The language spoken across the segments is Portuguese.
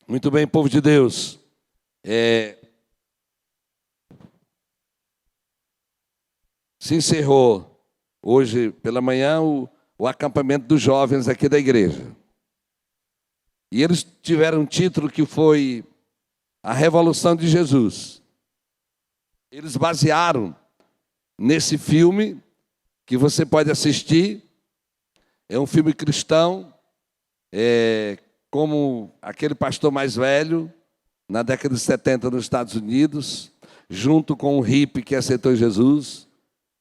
Muito bem, povo de Deus. Se encerrou hoje pela manhã o acampamento dos jovens aqui da igreja. E eles tiveram um título que foi A Revolução de Jesus. Eles basearam nesse filme que você pode assistir. É um filme cristão, como aquele pastor mais velho, na década de 70 nos Estados Unidos, junto com um hippie que aceitou Jesus,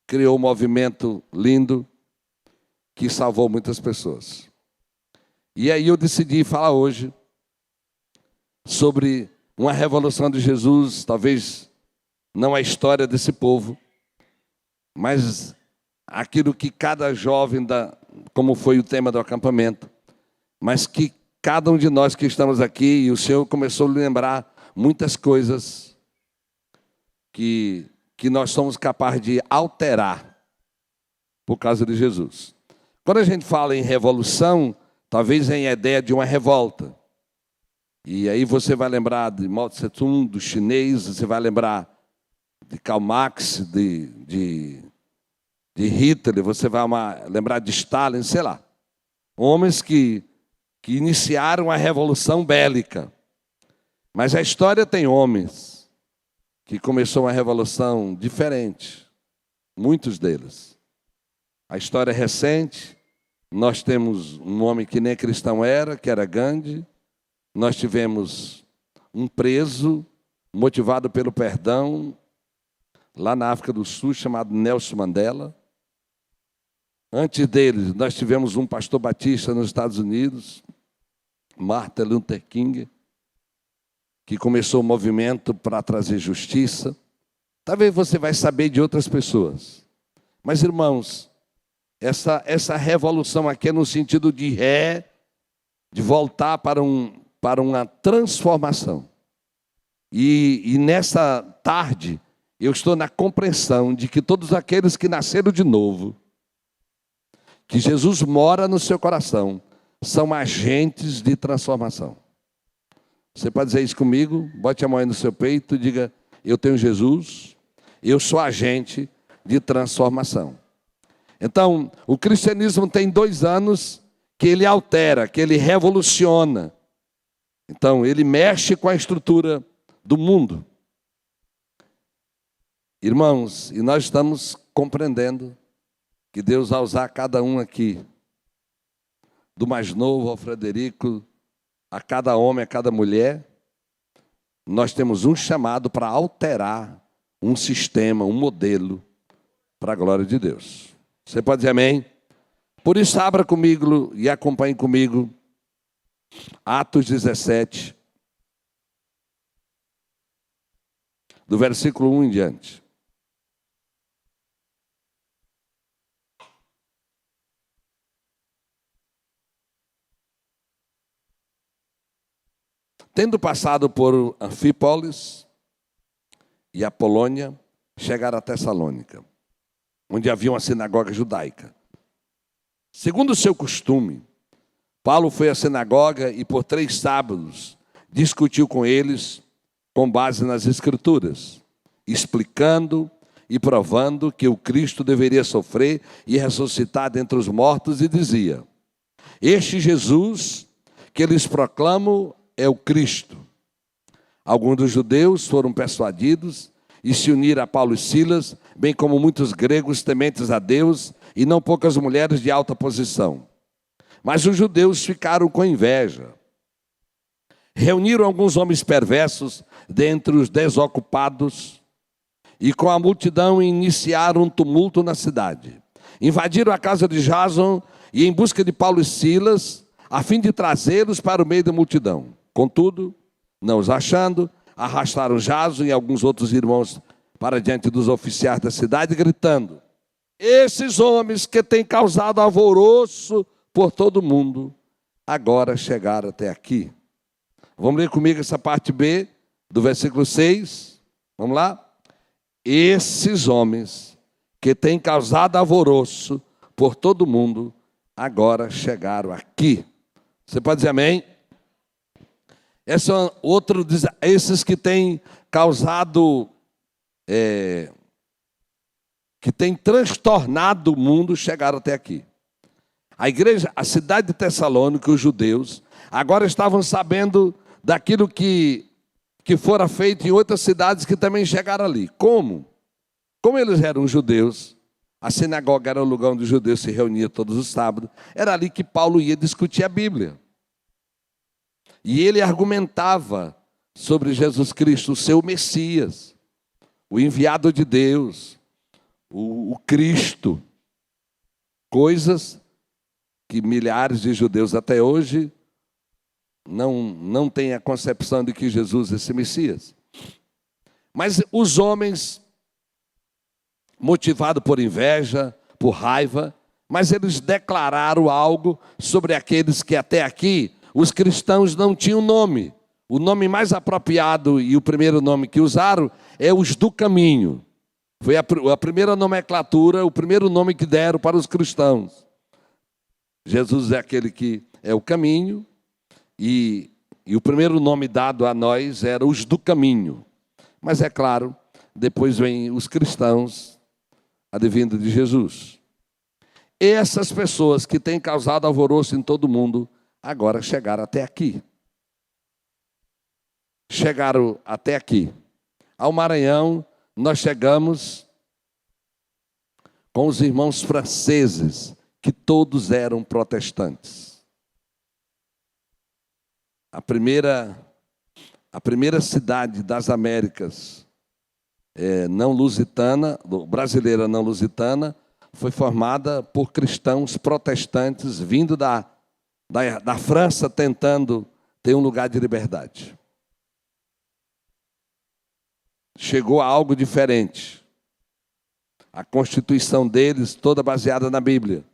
criou um movimento lindo que salvou muitas pessoas. E aí eu decidi falar hoje sobre uma revolução de Jesus, talvez não a história desse povo, mas aquilo que cada jovem, como foi o tema do acampamento, mas que cada um de nós que estamos aqui, e o Senhor começou a lembrar muitas coisas que nós somos capazes de alterar por causa de Jesus. Quando a gente fala em revolução, talvez venha a ideia de uma revolta. E aí você vai lembrar de Mao Tse Tung, do chinês, você vai lembrar de Karl Marx, de Hitler, você vai lembrar de Stalin, sei lá. Homens que iniciaram a revolução bélica. Mas a história tem homens que começou uma revolução diferente. Muitos deles. A história é recente. Nós temos um homem que nem cristão era, que era Gandhi. Nós tivemos um preso, motivado pelo perdão, lá na África do Sul, chamado Nelson Mandela. Antes dele, nós tivemos um pastor batista nos Estados Unidos, Martin Luther King, que começou o movimento para trazer justiça. Talvez você vai saber de outras pessoas. Mas, irmãos, essa revolução aqui é no sentido de voltar para uma transformação. E nessa tarde, eu estou na compreensão de que todos aqueles que nasceram de novo, que Jesus mora no seu coração, são agentes de transformação. Você pode dizer isso comigo? Bote a mão aí no seu peito e diga: eu tenho Jesus, eu sou agente de transformação. Então, o cristianismo tem 2 anos que ele altera, que ele revoluciona. Então, ele mexe com a estrutura do mundo. Irmãos, e nós estamos compreendendo que Deus vai usar cada um aqui, do mais novo ao Frederico, a cada homem, a cada mulher. Nós temos um chamado para alterar um sistema, um modelo, para a glória de Deus. Você pode dizer amém? Por isso, abra comigo e acompanhe comigo Atos 17, do versículo 1 em diante. Tendo passado por Anfípolis e a Polônia, chegaram a Tessalônica, onde havia uma sinagoga judaica. Segundo o seu costume, Paulo foi à sinagoga e por 3 sábados discutiu com eles com base nas Escrituras, explicando e provando que o Cristo deveria sofrer e ressuscitar dentre os mortos, e dizia: este Jesus que eles proclamam é o Cristo. Alguns dos judeus foram persuadidos e se uniram a Paulo e Silas, bem como muitos gregos tementes a Deus e não poucas mulheres de alta posição. Mas os judeus ficaram com inveja. Reuniram alguns homens perversos dentre os desocupados e com a multidão iniciaram um tumulto na cidade. Invadiram a casa de Jason e em busca de Paulo e Silas, a fim de trazê-los para o meio da multidão. Contudo, não os achando, arrastaram Jason e alguns outros irmãos para diante dos oficiais da cidade, gritando: esses homens que têm causado alvoroço por todo o mundo, agora chegaram até aqui. Vamos ler comigo essa parte B, do versículo 6. Vamos lá? Esses homens que têm causado alvoroço por todo o mundo, agora chegaram aqui. Você pode dizer amém? Esse é outro, esses que têm causado, que têm transtornado o mundo, chegaram até aqui. A igreja, a cidade de Tessalônica, os judeus, agora estavam sabendo daquilo que fora feito em outras cidades que também chegaram ali. Como? Como eles eram judeus, a sinagoga era o lugar onde os judeus se reuniam todos os sábados, era ali que Paulo ia discutir a Bíblia. E ele argumentava sobre Jesus Cristo, o seu Messias, o enviado de Deus, o Cristo. Coisas que milhares de judeus até hoje não têm a concepção de que Jesus é esse Messias. Mas os homens, motivados por inveja, por raiva, mas eles declararam algo sobre aqueles que até aqui os cristãos não tinham nome. O nome mais apropriado e o primeiro nome que usaram é os do caminho. Foi a primeira nomenclatura, o primeiro nome que deram para os cristãos. Jesus é aquele que é o caminho e o primeiro nome dado a nós era os do caminho. Mas é claro, depois vem os cristãos, advindo de Jesus. E essas pessoas que têm causado alvoroço em todo mundo, agora chegaram até aqui. Chegaram até aqui. Ao Maranhão, nós chegamos com os irmãos franceses, que todos eram protestantes. A primeira cidade das Américas não lusitana, brasileira não lusitana, foi formada por cristãos protestantes vindo da França, tentando ter um lugar de liberdade. Chegou a algo diferente. A constituição deles, toda baseada na Bíblia.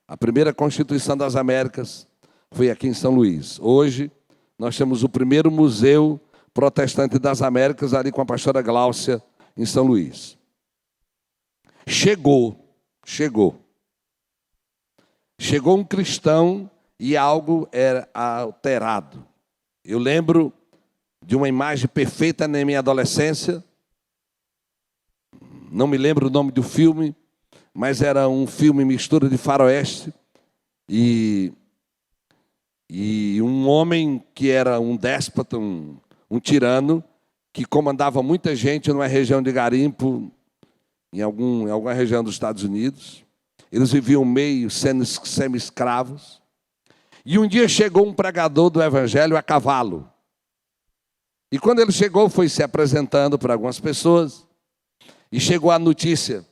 A primeira Constituição das Américas foi aqui em São Luís. Hoje, nós temos o primeiro museu protestante das Américas, ali com a pastora Gláucia, em São Luís. Chegou um cristão e algo era alterado. Eu lembro de uma imagem perfeita na minha adolescência. Não me lembro o nome do filme, mas era um filme mistura de faroeste e um homem que era um déspota, um tirano, que comandava muita gente numa região de garimpo, em alguma região dos Estados Unidos. Eles viviam meio sendo semi-escravos. E um dia chegou um pregador do evangelho a cavalo. E quando ele chegou, foi se apresentando para algumas pessoas. E chegou a notícia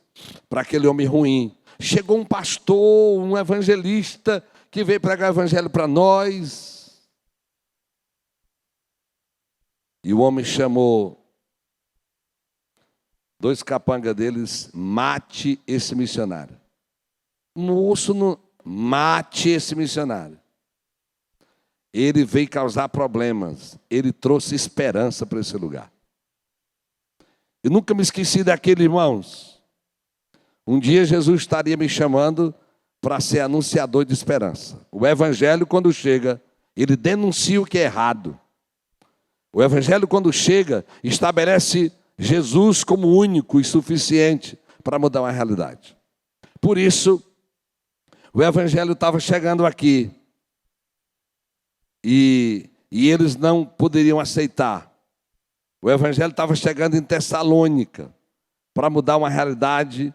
para aquele homem ruim. Chegou um pastor, um evangelista, que veio pregar o evangelho para nós. E o homem chamou 2 capangas deles: mate esse missionário. Moço, não mate esse missionário. Ele veio causar problemas. Ele trouxe esperança para esse lugar. Eu nunca me esqueci daquele, irmãos. Um dia Jesus estaria me chamando para ser anunciador de esperança. O evangelho, quando chega, ele denuncia o que é errado. O evangelho, quando chega, estabelece Jesus como único e suficiente para mudar uma realidade. Por isso, o evangelho estava chegando aqui. E eles não poderiam aceitar. O evangelho estava chegando em Tessalônica para mudar uma realidade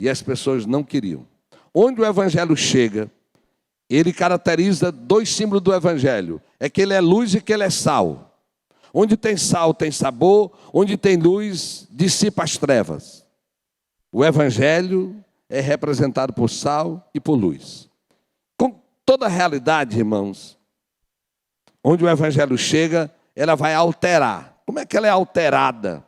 e as pessoas não queriam. Onde o evangelho chega, ele caracteriza 2 símbolos do evangelho. É que ele é luz e que ele é sal. Onde tem sal tem sabor, onde tem luz dissipa as trevas. O evangelho é representado por sal e por luz. Com toda a realidade, irmãos, onde o evangelho chega, ela vai alterar. Como é que ela é alterada?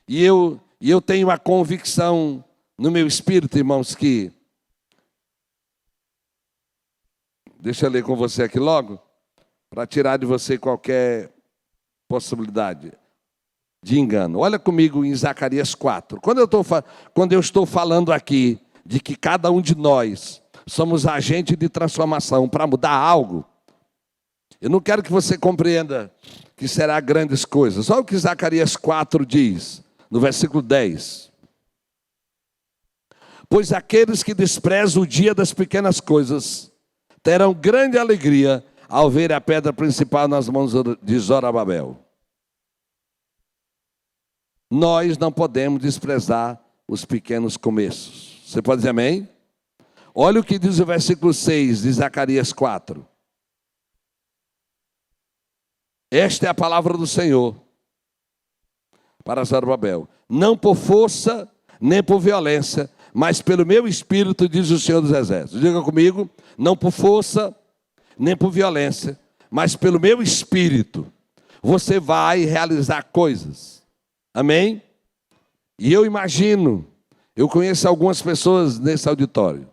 E eu tenho a convicção no meu espírito, irmãos, que... Deixa eu ler com você aqui logo, para tirar de você qualquer possibilidade de engano. Olha comigo em Zacarias 4. Quando eu estou falando aqui de que cada um de nós somos agente de transformação para mudar algo, Eu não quero que você compreenda que será grandes coisas. Olha o que Zacarias 4 diz, no versículo 10. Pois aqueles que desprezam o dia das pequenas coisas terão grande alegria ao ver a pedra principal nas mãos de Zorobabel. Nós não podemos desprezar os pequenos começos. Você pode dizer amém? Olha o que diz o versículo 6 de Zacarias 4. Esta é a palavra do Senhor para Zorobabel. Não por força, nem por violência, mas pelo meu espírito, diz o Senhor dos Exércitos. Diga comigo, não por força, nem por violência, mas pelo meu espírito, você vai realizar coisas. Amém? E eu imagino, eu conheço algumas pessoas nesse auditório.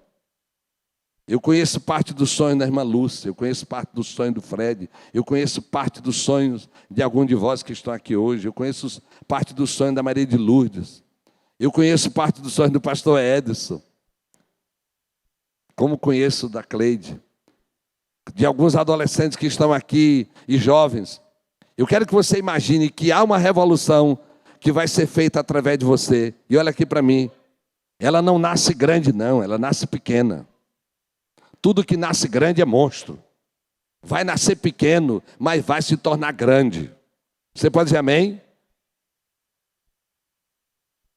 Eu conheço parte do sonho da irmã Lúcia, eu conheço parte do sonho do Fred, eu conheço parte dos sonhos de algum de vós que estão aqui hoje, eu conheço parte do sonho da Maria de Lourdes, eu conheço parte do sonho do pastor Edson, como conheço da Cleide, de alguns adolescentes que estão aqui e jovens. Eu quero que você imagine que há uma revolução que vai ser feita através de você. E olha aqui para mim, ela não nasce grande não, ela nasce pequena. Tudo que nasce grande é monstro. Vai nascer pequeno, mas vai se tornar grande. Você pode dizer amém?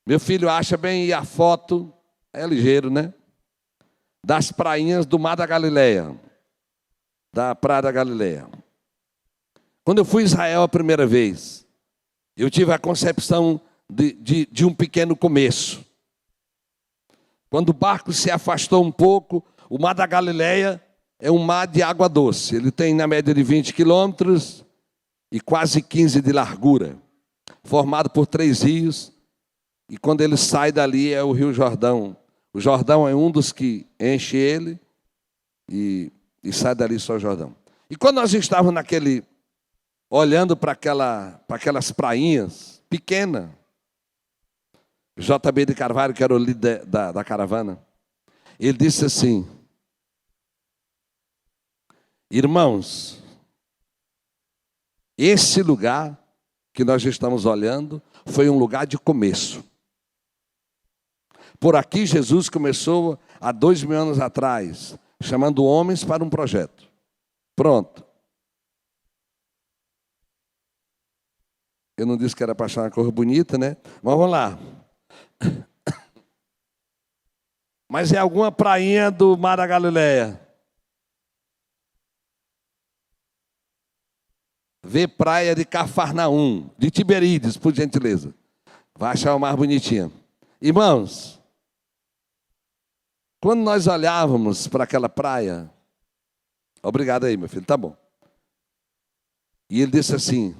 Meu filho acha bem a foto, é ligeiro, né? Das prainhas do Mar da Galileia. Da Praia da Galileia. Quando eu fui a Israel a primeira vez, eu tive a concepção de um pequeno começo. Quando o barco se afastou um pouco, o Mar da Galileia é um mar de água doce. Ele tem na média de 20 quilômetros e quase 15 de largura, formado por 3 rios. E quando ele sai dali é o Rio Jordão. O Jordão é um dos que enche ele e sai dali só o Jordão. E quando nós estávamos olhando para aquelas prainhas pequenas, JB de Carvalho, que era o líder da caravana, ele disse assim: irmãos, esse lugar que nós estamos olhando foi um lugar de começo. Por aqui Jesus começou há 2000 anos atrás, chamando homens para um projeto. Pronto. Eu não disse que era para achar uma cor bonita, né? Mas vamos lá. Mas é alguma prainha do Mar da Galileia. Vê praia de Cafarnaum, de Tiberíades, por gentileza. Vai achar o mais bonitinho. Irmãos, quando nós olhávamos para aquela praia, obrigado aí, meu filho, tá bom. E ele disse assim: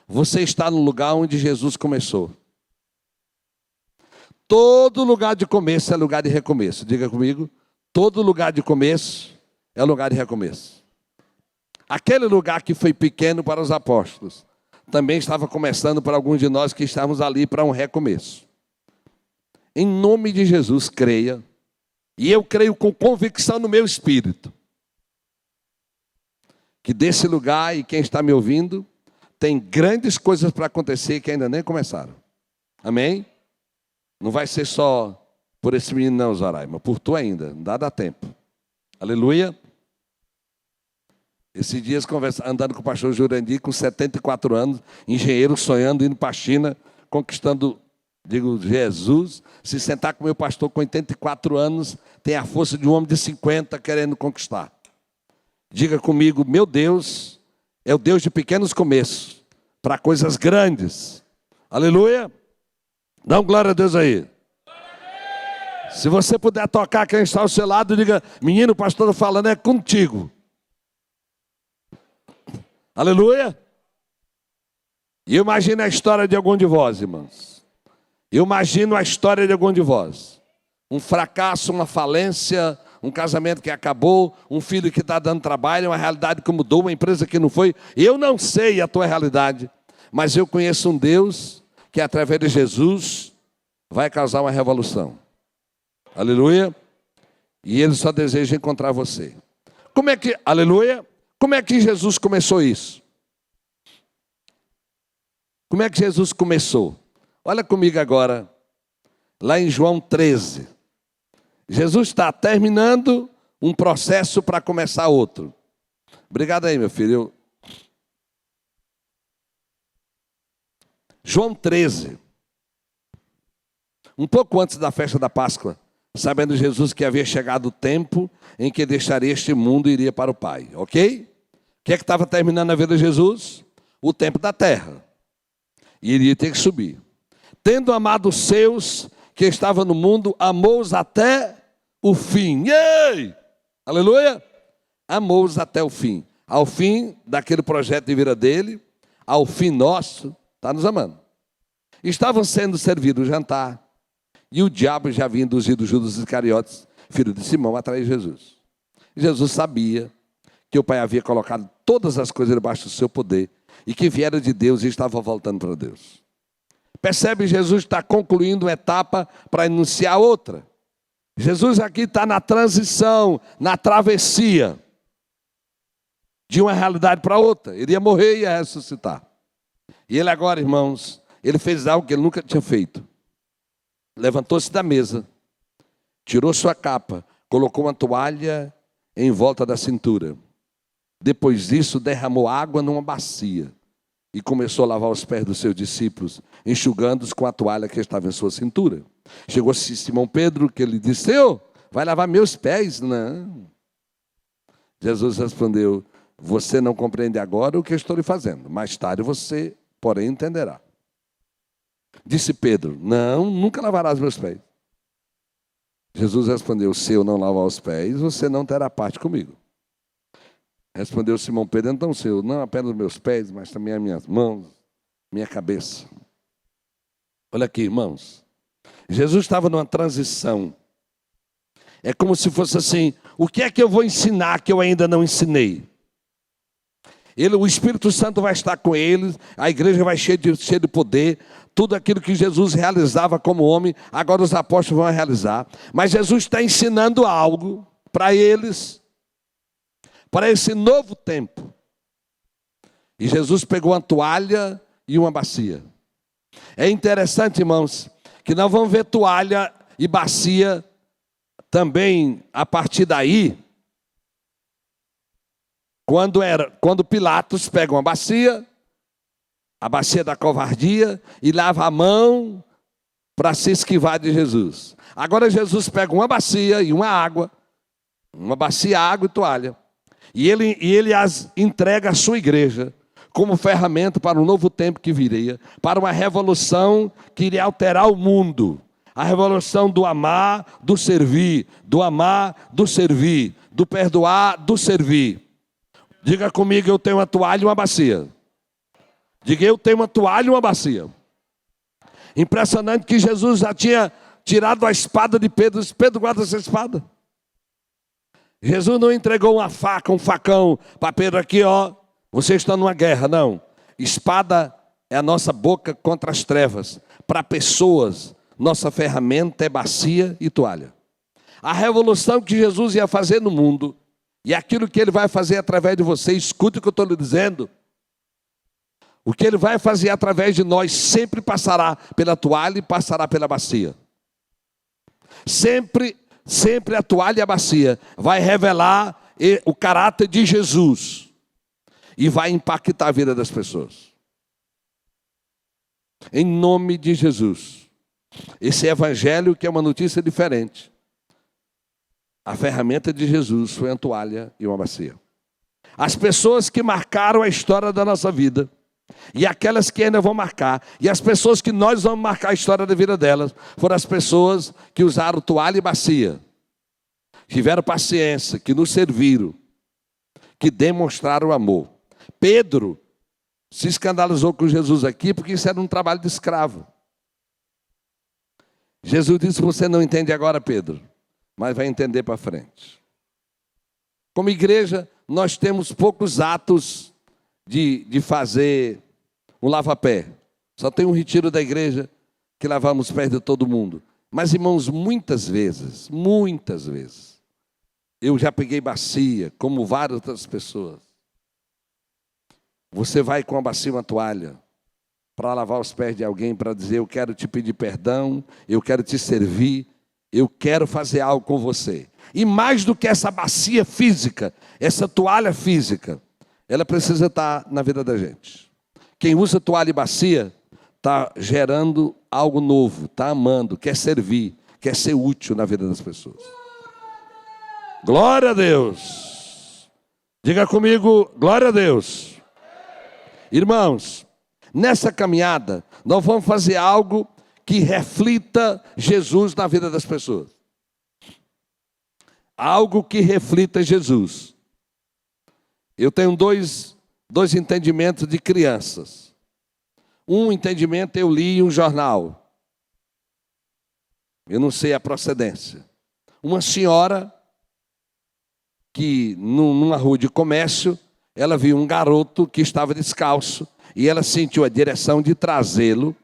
você está no lugar onde Jesus começou. Todo lugar de começo é lugar de recomeço. Diga comigo, todo lugar de começo é lugar de recomeço. Aquele lugar que foi pequeno para os apóstolos, também estava começando para alguns de nós que estávamos ali para um recomeço. Em nome de Jesus, creia. E eu creio com convicção no meu espírito, que desse lugar, e quem está me ouvindo, tem grandes coisas para acontecer que ainda nem começaram. Amém? Não vai ser só por esse menino não, Zoraima, por tu ainda, não dá tempo. Aleluia. Esses dias andando com o pastor Jurandir, com 74 anos, engenheiro, sonhando, indo para a China, conquistando, digo, Jesus. Se sentar com meu pastor com 84 anos, tem a força de um homem de 50 querendo conquistar. Diga comigo, meu Deus é o Deus de pequenos começos, para coisas grandes. Aleluia. Dá um glória a Deus aí. Se você puder tocar quem está ao seu lado, diga: menino, o pastor falando é contigo. Aleluia. E eu imagino a história de algum de vós, irmãos. Eu imagino a história de algum de vós. Um fracasso, uma falência, um casamento que acabou, um filho que está dando trabalho, uma realidade que mudou, uma empresa que não foi. Eu não sei a tua realidade, mas eu conheço um Deus que através de Jesus vai causar uma revolução. Aleluia. E Ele só deseja encontrar você. Como é que Como é que Jesus começou isso? Como é que Jesus começou? Olha comigo agora, lá em João 13. Jesus está terminando um processo para começar outro. Obrigado aí, meu filho. João 13. Um pouco antes da festa da Páscoa, sabendo Jesus que havia chegado o tempo em que deixaria este mundo e iria para o Pai. Ok? O que é que estava terminando a vida de Jesus? O tempo da terra. E ele ia ter que subir. Tendo amado os seus que estavam no mundo, amou-os até o fim. Ei! Aleluia! Amou-os até o fim. Ao fim daquele projeto de vida dele, ao fim nosso, está nos amando. Estavam sendo servidos o jantar, e o diabo já havia induzido Judas Iscariotes, filho de Simão, a trair Jesus. Jesus sabia que o Pai havia colocado todas as coisas debaixo do seu poder, e que viera de Deus e estava voltando para Deus. Percebe, Jesus está concluindo uma etapa para iniciar outra. Jesus aqui está na transição, na travessia de uma realidade para outra. Ele ia morrer e ia ressuscitar. E ele agora, irmãos, ele fez algo que ele nunca tinha feito. Levantou-se da mesa, tirou sua capa, colocou uma toalha em volta da cintura. Depois disso, derramou água numa bacia e começou a lavar os pés dos seus discípulos, enxugando-os com a toalha que estava em sua cintura. Chegou-se Simão Pedro, que ele disse: Senhor, vai lavar meus pés? Não. Jesus respondeu: você não compreende agora o que eu estou lhe fazendo. Mais tarde você, porém, entenderá. Disse Pedro: não, nunca lavarás meus pés. Jesus respondeu: se eu não lavar os pés, você não terá parte comigo. Respondeu Simão Pedro: então, Senhor, não apenas os meus pés, mas também as minhas mãos, minha cabeça. Olha aqui, irmãos. Jesus estava numa transição. É como se fosse assim: o que é que eu vou ensinar que eu ainda não ensinei? O Espírito Santo vai estar com eles, a igreja vai cheia de poder. Tudo aquilo que Jesus realizava como homem, agora os apóstolos vão realizar. Mas Jesus está ensinando algo para eles, para esse novo tempo. E Jesus pegou uma toalha e uma bacia. É interessante, irmãos, que nós vamos ver toalha e bacia também a partir daí, quando Pilatos pega uma bacia, a bacia da covardia, e lava a mão para se esquivar de Jesus. Agora Jesus pega uma bacia e uma bacia, água e toalha, e ele as entrega à sua igreja como ferramenta para um novo tempo que viria, para uma revolução que iria alterar o mundo. A revolução do amar, do servir, do amar, do servir, do perdoar, do servir. Diga comigo: eu tenho uma toalha e uma bacia. Diga: eu tenho uma toalha e uma bacia. Impressionante que Jesus já tinha tirado a espada de Pedro. Pedro, guarda essa espada. Jesus não entregou uma faca, um facão para Pedro aqui, ó. Você está numa guerra, não. Espada é a nossa boca contra as trevas. Para pessoas, nossa ferramenta é bacia e toalha. A revolução que Jesus ia fazer no mundo, e aquilo que ele vai fazer através de você, escute o que eu estou lhe dizendo. O que ele vai fazer através de nós sempre passará pela toalha e passará pela bacia. Sempre a toalha e a bacia vai revelar o caráter de Jesus e vai impactar a vida das pessoas. Em nome de Jesus. Esse evangelho que é uma notícia diferente. A ferramenta de Jesus foi uma toalha e uma bacia. As pessoas que marcaram a história da nossa vida, e aquelas que ainda vão marcar, e as pessoas que nós vamos marcar a história da vida delas, foram as pessoas que usaram toalha e bacia, tiveram paciência, que nos serviram, que demonstraram amor. Pedro se escandalizou com Jesus aqui, porque isso era um trabalho de escravo. Jesus disse: você não entende agora, Pedro, mas vai entender para frente. Como igreja, nós temos poucos atos de fazer um lava-pé. Só tem um retiro da igreja que lavamos os pés de todo mundo. Mas, irmãos, muitas vezes, eu já peguei bacia, como várias outras pessoas. Você vai com a bacia e uma toalha para lavar os pés de alguém, para dizer: eu quero te pedir perdão, eu quero te servir, eu quero fazer algo com você. E mais do que essa bacia física, essa toalha física, ela precisa estar na vida da gente. Quem usa toalha e bacia está gerando algo novo, está amando, quer servir, quer ser útil na vida das pessoas. Glória a Deus! Diga comigo, glória a Deus! Irmãos, nessa caminhada, nós vamos fazer algo que reflita Jesus na vida das pessoas. Algo que reflita Jesus. Eu tenho dois entendimentos de crianças. Um entendimento eu li em um jornal. Eu não sei a procedência. Uma senhora que numa rua de comércio, ela viu um garoto que estava descalço e ela sentiu a direção de trazê-lo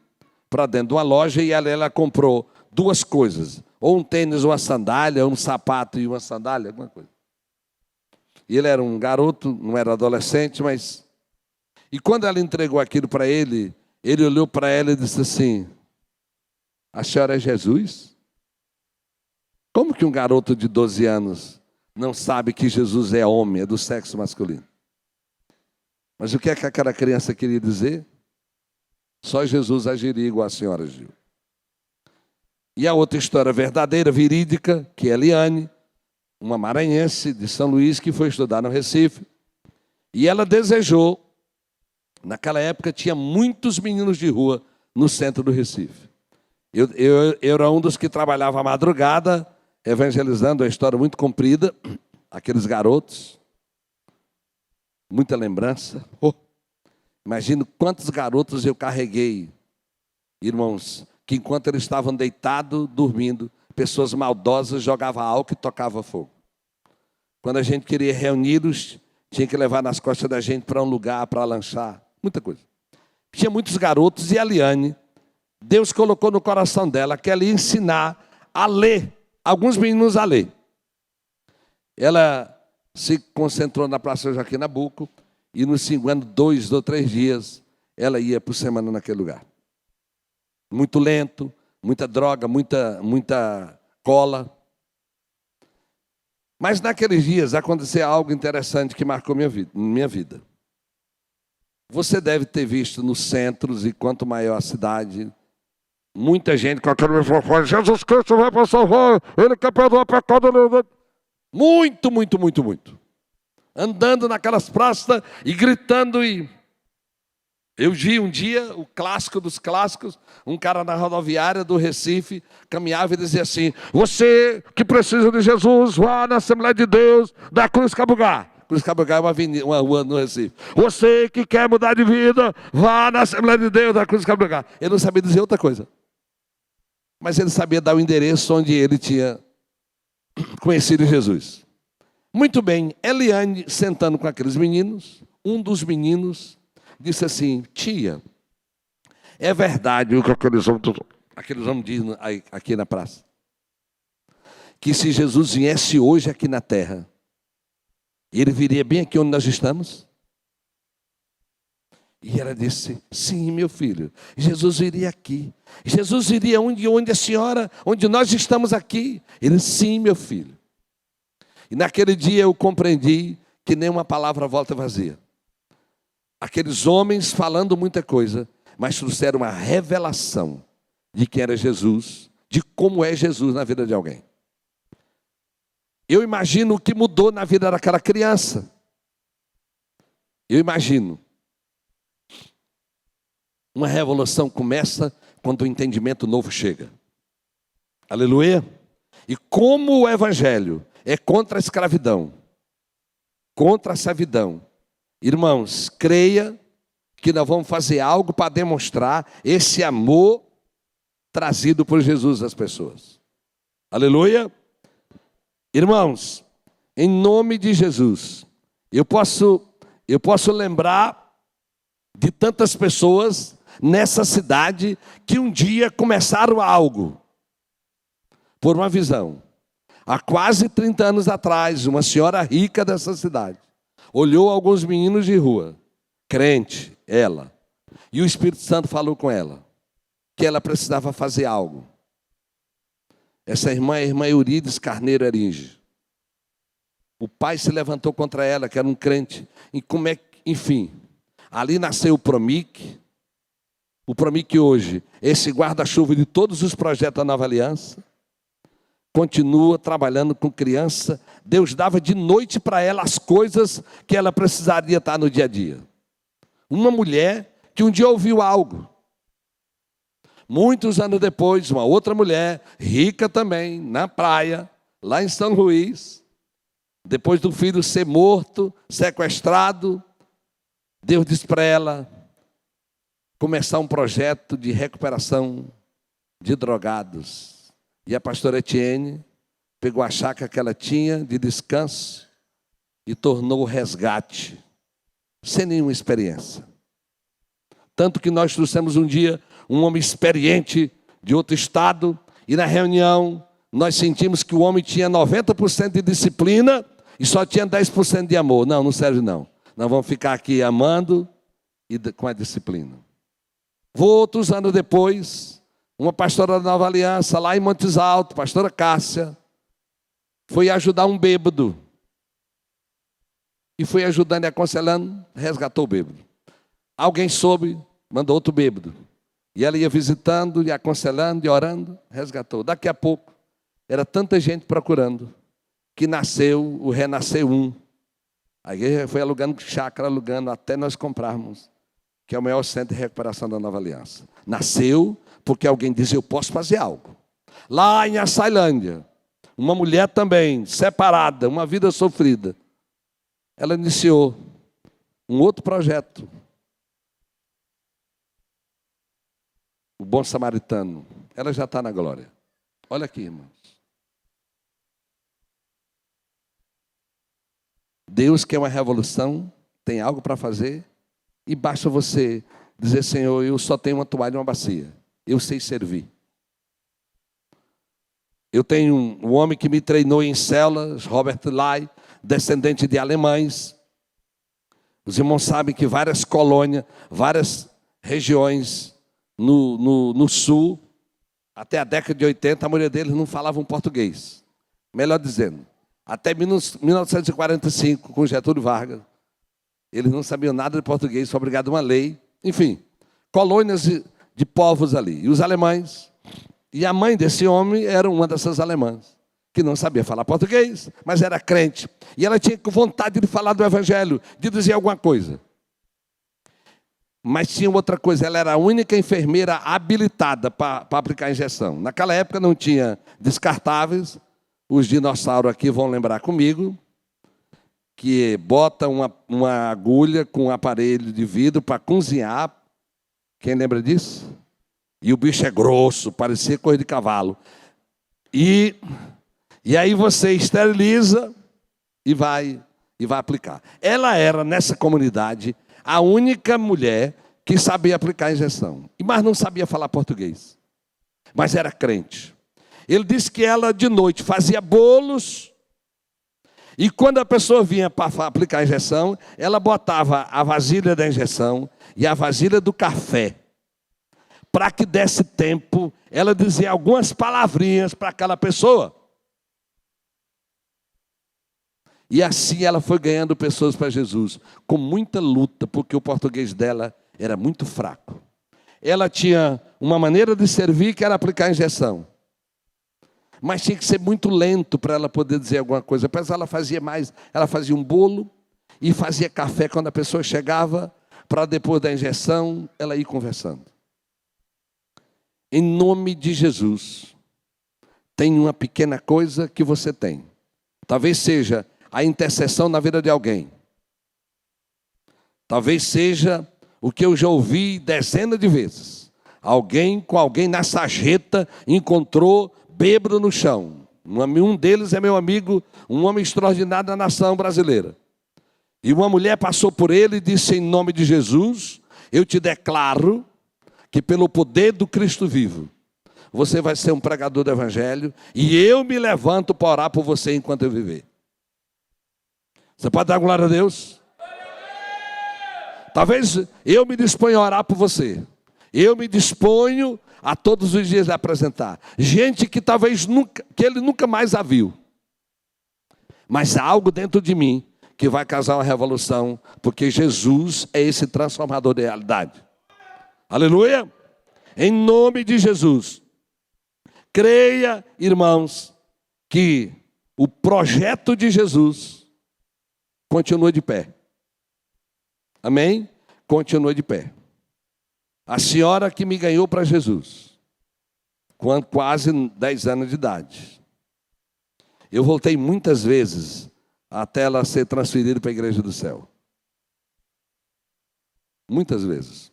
para dentro de uma loja e ela comprou duas coisas, ou um tênis, uma sandália, um sapato e uma sandália, alguma coisa. E ele era um garoto, não era adolescente, mas... E quando ela entregou aquilo para ele, ele olhou para ela e disse assim: a senhora é Jesus? Como que um garoto de 12 anos não sabe que Jesus é homem, é do sexo masculino? Mas o que é que aquela criança queria dizer? Só Jesus agiria igual a senhora agiu. E a outra história verdadeira, verídica, que é Eliane, uma maranhense de São Luís, que foi estudar no Recife. E ela desejou, naquela época tinha muitos meninos de rua no centro do Recife. Eu era um dos que trabalhava à madrugada, evangelizando, a história muito comprida, aqueles garotos. Muita lembrança. Imagino quantos garotos eu carreguei, irmãos, que enquanto eles estavam deitados, dormindo, pessoas maldosas jogavam álcool e tocavam fogo. Quando a gente queria reuni-los, tinha que levar nas costas da gente para um lugar, para lanchar, muita coisa. Tinha muitos garotos e a Liane, Deus colocou no coração dela que ela ia ensinar a ler, alguns meninos a ler. Ela se concentrou na Praça Joaquim Nabuco e nos 2 ou 3 dias ela ia por semana naquele lugar. Muito lento, muita droga, muita cola. Mas naqueles dias aconteceu algo interessante que marcou minha vida. Você deve ter visto nos centros, e quanto maior a cidade, muita gente com aquele microfone: Jesus Cristo vai para salvar, Ele quer perdoar pecado. Muito. Andando naquelas praças e gritando. E eu vi um dia, o clássico dos clássicos, um cara na rodoviária do Recife caminhava e dizia assim: você que precisa de Jesus, vá na Assembleia de Deus da Cruz Cabugá. Cruz Cabugá é uma rua no Recife. Você que quer mudar de vida, vá na Assembleia de Deus da Cruz Cabugá. Ele não sabia dizer outra coisa, mas ele sabia dar o endereço onde ele tinha conhecido Jesus. Muito bem, Eliane, sentando com aqueles meninos, um dos meninos disse assim: tia, é verdade o que aqueles homens dizem aqui na praça, que se Jesus viesse hoje aqui na terra, ele viria bem aqui onde nós estamos? E ela disse: sim, meu filho, Jesus iria aqui. Jesus iria onde a senhora, onde nós estamos aqui. Ele: sim, meu filho. E naquele dia eu compreendi que nenhuma palavra volta vazia. Aqueles homens falando muita coisa, mas trouxeram uma revelação de quem era Jesus, de como é Jesus na vida de alguém. Eu imagino o que mudou na vida daquela criança. Eu imagino. Uma revolução começa quando o entendimento novo chega. Aleluia. E como o evangelho é contra a escravidão, contra a servidão, irmãos, creia que nós vamos fazer algo para demonstrar esse amor trazido por Jesus às pessoas. Aleluia. Irmãos, em nome de Jesus, eu posso lembrar de tantas pessoas nessa cidade que um dia começaram algo por uma visão. Há quase 30 anos atrás, uma senhora rica dessa cidade olhou alguns meninos de rua crente, ela. E o Espírito Santo falou com ela que ela precisava fazer algo. Essa irmã é a irmã Eurides Carneiro Eringe. O pai se levantou contra ela, que era um crente. E enfim, ali nasceu o Promic. O Promic hoje, esse guarda-chuva de todos os projetos da Nova Aliança, continua trabalhando com criança. Deus dava de noite para ela as coisas que ela precisaria estar no dia a dia. Uma mulher que um dia ouviu algo. Muitos anos depois, uma outra mulher, rica também, na praia, lá em São Luís, depois do filho ser morto, sequestrado, Deus disse para ela começar um projeto de recuperação de drogados. E a pastora Etienne pegou a chácara que ela tinha de descanso e tornou o resgate, sem nenhuma experiência. Tanto que nós trouxemos um dia um homem experiente de outro estado, e na reunião nós sentimos que o homem tinha 90% de disciplina e só tinha 10% de amor. Não, não serve não. Nós vamos ficar aqui amando e com a disciplina. Outros anos depois, uma pastora da Nova Aliança, lá em Montes Altos, pastora Cássia, foi ajudar um bêbado. E foi ajudando e aconselhando, resgatou o bêbado. Alguém soube, mandou outro bêbado. E ela ia visitando, e aconselhando, e orando, resgatou. Daqui a pouco, era tanta gente procurando, que renasceu um. A igreja foi alugando chácara, até nós comprarmos, que é o maior centro de recuperação da Nova Aliança. Nasceu porque alguém disse, eu posso fazer algo. Lá em Açailândia, uma mulher também, separada, uma vida sofrida, ela iniciou um outro projeto. O Bom Samaritano. Ela já está na glória. Olha aqui, irmãos. Deus quer uma revolução, tem algo para fazer, e basta você dizer, Senhor, eu só tenho uma toalha e uma bacia. Eu sei servir. Eu tenho um homem que me treinou em células, Robert Lai, descendente de alemães. Os irmãos sabem que várias colônias, várias regiões no sul, até a década de 80, a maioria deles não falavam português. Melhor dizendo, até 1945, com Getúlio Vargas, eles não sabiam nada de português, foi obrigado a uma lei. Enfim, colônias de povos ali. E os alemães, e a mãe desse homem era uma dessas alemãs, que não sabia falar português, mas era crente. E ela tinha vontade de falar do evangelho, de dizer alguma coisa. Mas tinha outra coisa, ela era a única enfermeira habilitada para aplicar injeção. Naquela época não tinha descartáveis, os dinossauros aqui vão lembrar comigo, que bota uma agulha com um aparelho de vidro para cozinhar. Quem lembra disso? E o bicho é grosso, parecia coisa de cavalo. E aí você esteriliza e vai aplicar. Ela era, nessa comunidade, a única mulher que sabia aplicar a injeção. Mas não sabia falar português. Mas era crente. Ele disse que ela, de noite, fazia bolos. E quando a pessoa vinha para aplicar a injeção, ela botava a vasilha da injeção e a vasilha do café. Para que desse tempo, ela dizia algumas palavrinhas para aquela pessoa. E assim ela foi ganhando pessoas para Jesus, com muita luta, porque o português dela era muito fraco. Ela tinha uma maneira de servir que era aplicar a injeção. Mas tinha que ser muito lento para ela poder dizer alguma coisa. Depois ela fazia mais, ela fazia um bolo e fazia café quando a pessoa chegava, para depois da injeção ela ir conversando. Em nome de Jesus, tem uma pequena coisa que você tem. Talvez seja a intercessão na vida de alguém. Talvez seja o que eu já ouvi dezenas de vezes. Alguém com alguém na sarjeta encontrou bêbado no chão. Um deles é meu amigo, um homem extraordinário da nação brasileira. E uma mulher passou por ele e disse, em nome de Jesus, eu te declaro que pelo poder do Cristo vivo, você vai ser um pregador do evangelho e eu me levanto para orar por você enquanto eu viver. Você pode dar glória a Deus? Talvez eu me disponha a orar por você. Eu me disponho a todos os dias lhe apresentar. Gente que talvez que ele nunca mais a viu. Mas há algo dentro de mim que vai causar uma revolução, porque Jesus é esse transformador de realidade. Aleluia! Em nome de Jesus. Creia, irmãos, que o projeto de Jesus continua de pé. Amém? Continua de pé. A senhora que me ganhou para Jesus, com quase 10 anos de idade. Eu voltei muitas vezes até ela ser transferida para a igreja do céu. Muitas vezes.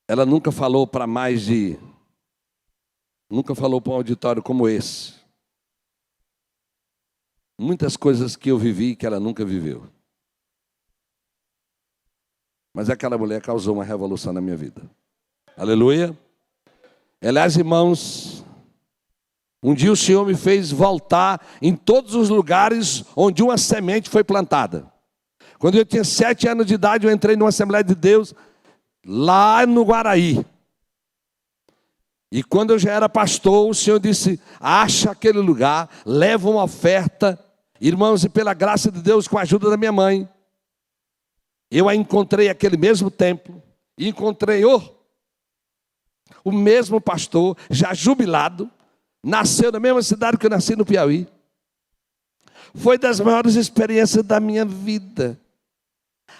Ela nunca falou para nunca falou para um auditório como esse. Muitas coisas que eu vivi que ela nunca viveu. Mas aquela mulher causou uma revolução na minha vida. Aleluia. Aliás, irmãos, um dia o Senhor me fez voltar em todos os lugares onde uma semente foi plantada. Quando eu tinha 7 anos de idade, eu entrei numa Assembleia de Deus, lá no Guaraí. E quando eu já era pastor, o Senhor disse, acha aquele lugar, leva uma oferta. Irmãos, e pela graça de Deus, com a ajuda da minha mãe, eu encontrei aquele mesmo templo, e encontrei o mesmo pastor, já jubilado, nasceu na mesma cidade que eu nasci, no Piauí. Foi das maiores experiências da minha vida.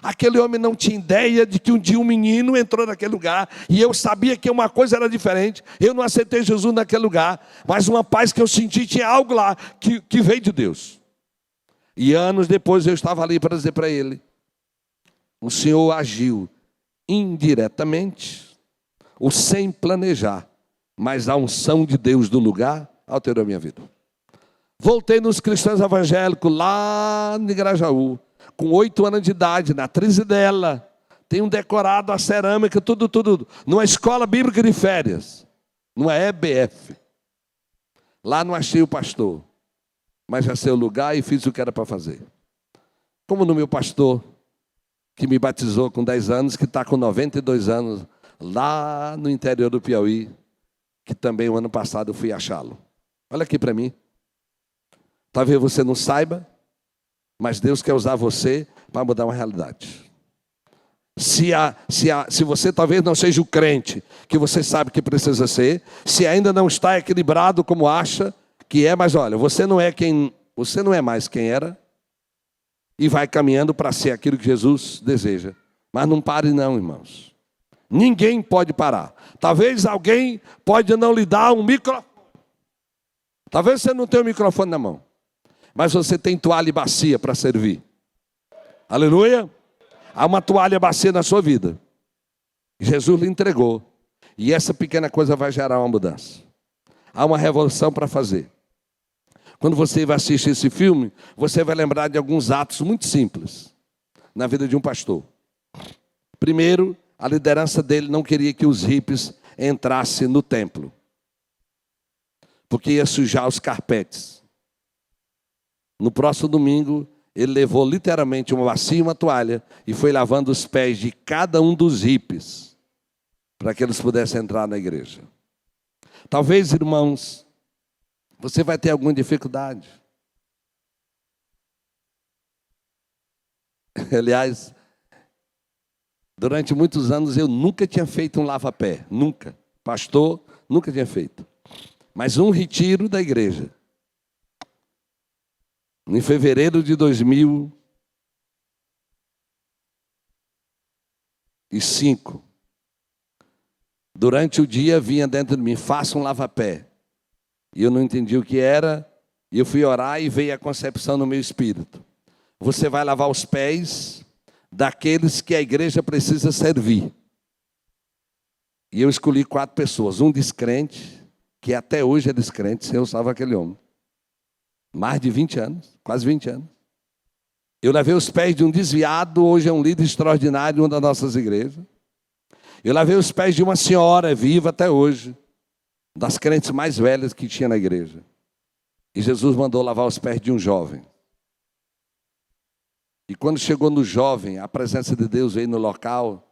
Aquele homem não tinha ideia de que um dia um menino entrou naquele lugar, e eu sabia que uma coisa era diferente. Eu não aceitei Jesus naquele lugar, mas uma paz que eu senti, tinha algo lá que veio de Deus. E anos depois eu estava ali para dizer para ele, o Senhor agiu indiretamente, ou sem planejar, mas a unção de Deus do lugar alterou a minha vida. Voltei nos cristãos evangélicos lá em Grajaú, com 8 anos de idade, na Trizidela. Tenho decorado a cerâmica, tudo. Numa escola bíblica de férias, numa EBF. Lá não achei o pastor, mas já sei o lugar e fiz o que era para fazer. Como no meu pastor, que me batizou com 10 anos, que está com 92 anos, lá no interior do Piauí, que também o ano passado eu fui achá-lo. Olha aqui para mim. Talvez você não saiba, mas Deus quer usar você para mudar uma realidade. Se você talvez não seja o crente que você sabe que precisa ser, se ainda não está equilibrado como acha que é, mas olha, você não é mais quem era, e vai caminhando para ser aquilo que Jesus deseja. Mas não pare não, irmãos. Ninguém pode parar. Talvez alguém pode não lhe dar um microfone. Talvez você não tenha um microfone na mão, mas você tem toalha e bacia para servir. Aleluia. Há uma toalha e bacia na sua vida. Jesus lhe entregou. E essa pequena coisa vai gerar uma mudança. Há uma revolução para fazer. Quando você vai assistir esse filme, você vai lembrar de alguns atos muito simples na vida de um pastor. Primeiro, a liderança dele não queria que os hippies entrassem no templo, porque ia sujar os carpetes. No próximo domingo, ele levou literalmente uma bacia e uma toalha e foi lavando os pés de cada um dos hippies para que eles pudessem entrar na igreja. Talvez, irmãos, você vai ter alguma dificuldade. Aliás, durante muitos anos eu nunca tinha feito um lava-pé. Nunca. Pastor, nunca tinha feito. Mas um retiro da igreja. Em fevereiro de 2005. Durante o dia vinha dentro de mim, faça um lava-pé. E eu não entendi o que era, e eu fui orar e veio a concepção no meu espírito. Você vai lavar os pés daqueles que a igreja precisa servir. E eu escolhi 4 pessoas, um descrente, que até hoje é descrente, eu salvo aquele homem. Mais de 20 anos, quase 20 anos. Eu lavei os pés de um desviado, hoje é um líder extraordinário em uma das nossas igrejas. Eu lavei os pés de uma senhora viva até hoje, das crentes mais velhas que tinha na igreja. E Jesus mandou lavar os pés de um jovem. E quando chegou no jovem, a presença de Deus veio no local,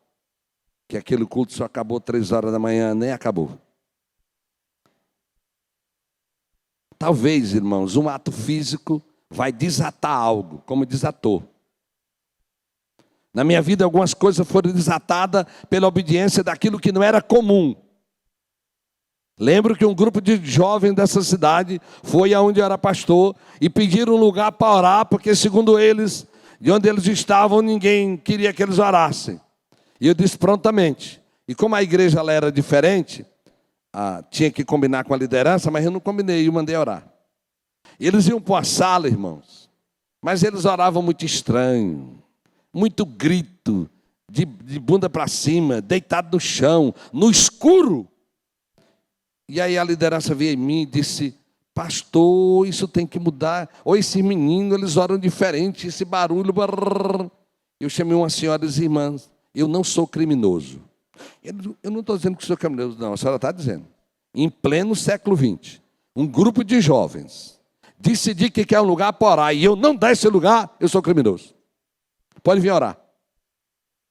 que aquele culto só acabou 3 horas da manhã, nem acabou. Talvez, irmãos, um ato físico vai desatar algo, como desatou. Na minha vida, algumas coisas foram desatadas pela obediência daquilo que não era comum. Lembro que um grupo de jovens dessa cidade foi aonde eu era pastor e pediram um lugar para orar, porque segundo eles, de onde eles estavam, ninguém queria que eles orassem. E eu disse prontamente. E como a igreja ela era diferente, tinha que combinar com a liderança, mas eu não combinei, eu mandei orar. Eles iam para a sala, irmãos, mas eles oravam muito estranho, muito grito, de bunda para cima, deitado no chão, no escuro. E aí a liderança veio em mim e disse: pastor, isso tem que mudar. Ou esses meninos, eles oram diferente, esse barulho. Brrr. Eu chamei uma senhora e disse: irmãs, eu não sou criminoso. Eu não estou dizendo que sou criminoso, não, a senhora está dizendo. Em pleno século XX, um grupo de jovens decidir que quer um lugar para orar e eu não dar esse lugar, eu sou criminoso. Pode vir orar.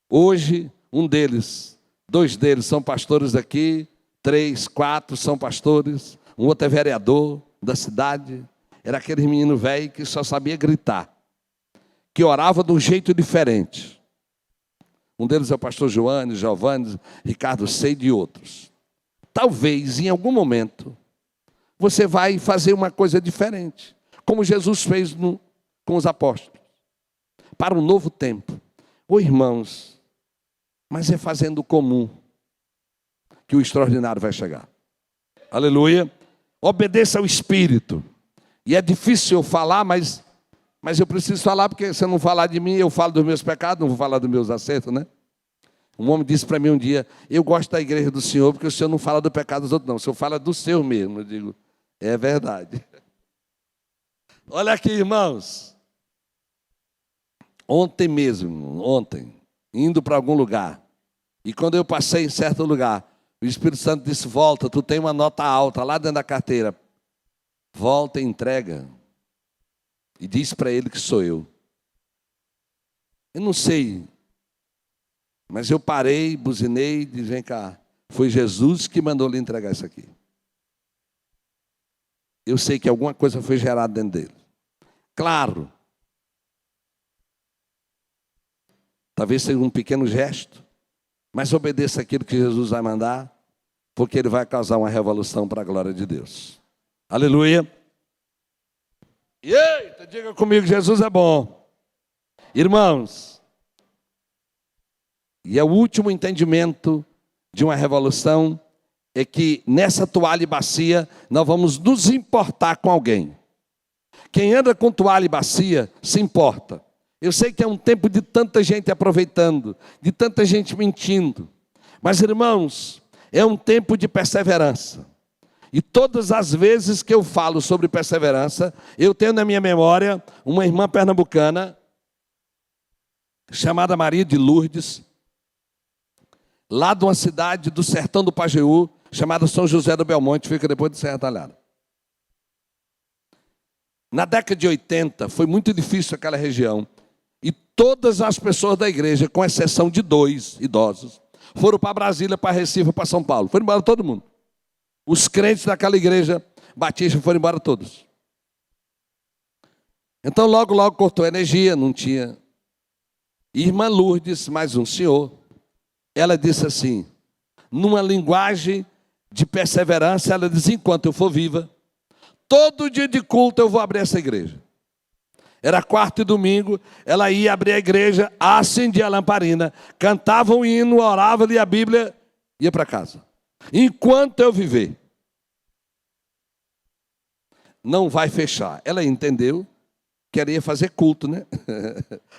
Hoje, 2 deles são pastores aqui, 3, 4 são pastores, um outro é vereador da cidade. Era aquele menino velho que só sabia gritar, que orava de um jeito diferente. Um deles é o pastor Joane, Giovanni, Ricardo Seide e outros. Talvez, em algum momento, você vai fazer uma coisa diferente, como Jesus fez com os apóstolos, para um novo tempo. Ô irmãos, mas é fazendo o comum que o extraordinário vai chegar. Aleluia. Obedeça ao Espírito. E é difícil eu falar, mas eu preciso falar, porque se eu não falar de mim, eu falo dos meus pecados, não vou falar dos meus acertos, né? Um homem disse para mim um dia: eu gosto da igreja do Senhor, porque o Senhor não fala do pecado dos outros, não. O Senhor fala do seu mesmo. Eu digo, é verdade. Olha aqui, irmãos. Ontem mesmo, indo para algum lugar, e quando eu passei em certo lugar, o Espírito Santo disse: volta, tu tem uma nota alta lá dentro da carteira. Volta e entrega. E diz para ele que sou eu. Eu não sei, mas eu parei, buzinei e disse: vem cá, foi Jesus que mandou lhe entregar isso aqui. Eu sei que alguma coisa foi gerada dentro dele. Claro, talvez seja um pequeno gesto, mas obedeça aquilo que Jesus vai mandar, porque ele vai causar uma revolução para a glória de Deus. Aleluia. E eita, diga comigo, Jesus é bom. Irmãos, e é o último entendimento de uma revolução, é que nessa toalha e bacia nós vamos nos importar com alguém. Quem anda com toalha e bacia se importa. Eu sei que é um tempo de tanta gente aproveitando, de tanta gente mentindo. Mas, irmãos, é um tempo de perseverança. E todas as vezes que eu falo sobre perseverança, eu tenho na minha memória uma irmã pernambucana, chamada Maria de Lourdes, lá de uma cidade do sertão do Pajeú, chamada São José do Belmonte, fica depois de Serra Talhada. Na década de 80, foi muito difícil aquela região. E todas as pessoas da igreja, com exceção de 2 idosos, foram para Brasília, para Recife, para São Paulo. Foram embora todo mundo. Os crentes daquela igreja batista foram embora todos. Então logo cortou a energia, não tinha. Irmã Lourdes, mais um senhor, ela disse assim, numa linguagem de perseverança, ela diz: enquanto eu for viva, todo dia de culto eu vou abrir essa igreja. Era quarta e domingo, ela ia abrir a igreja, acendia a lamparina, cantava um hino, orava, lia a Bíblia, ia para casa. Enquanto eu viver, não vai fechar. Ela entendeu que ela ia fazer culto, né?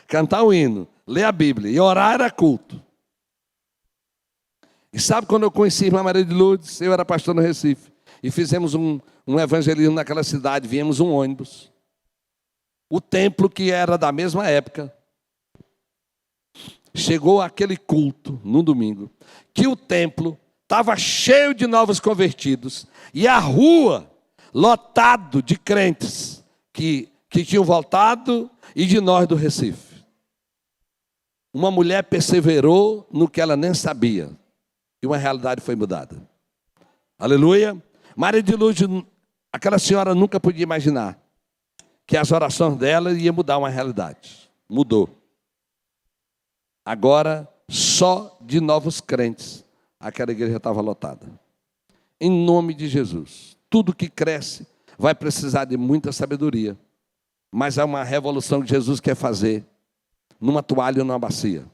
Cantar um hino, ler a Bíblia e orar era culto. E sabe quando eu conheci a irmã Maria de Lourdes? Eu era pastor no Recife. E fizemos um evangelismo naquela cidade, viemos um ônibus. O templo, que era da mesma época, chegou aquele culto, no domingo, que o templo estava cheio de novos convertidos, e a rua lotado de crentes que tinham voltado, e de nós do Recife. uma mulher perseverou no que ela nem sabia. E uma realidade foi mudada. Aleluia. Maria de Lourdes, aquela senhora nunca podia imaginar que as orações dela iam mudar uma realidade. Mudou. Agora, só de novos crentes, aquela igreja estava lotada. Em nome de Jesus. Tudo que cresce vai precisar de muita sabedoria. Mas é uma revolução que Jesus quer fazer numa toalha ou numa bacia.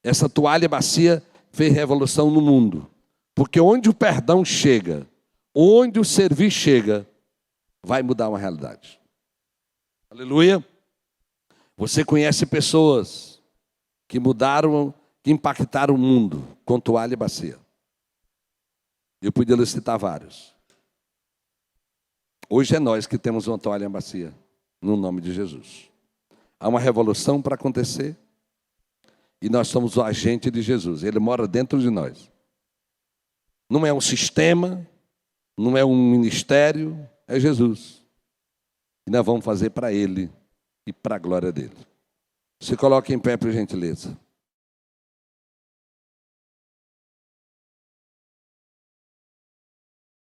Essa toalha e bacia fez revolução no mundo. Porque onde o perdão chega, onde o servir chega, vai mudar uma realidade. Aleluia. Você conhece pessoas que mudaram, que impactaram o mundo com toalha e bacia. Eu podia lhe citar vários. Hoje é nós que temos uma toalha e uma bacia, no nome de Jesus. Há uma revolução para acontecer e nós somos o agente de Jesus. Ele mora dentro de nós. Não é um sistema, não é um ministério, é Jesus. E nós vamos fazer para Ele e para a glória dele. Se coloque em pé, por gentileza.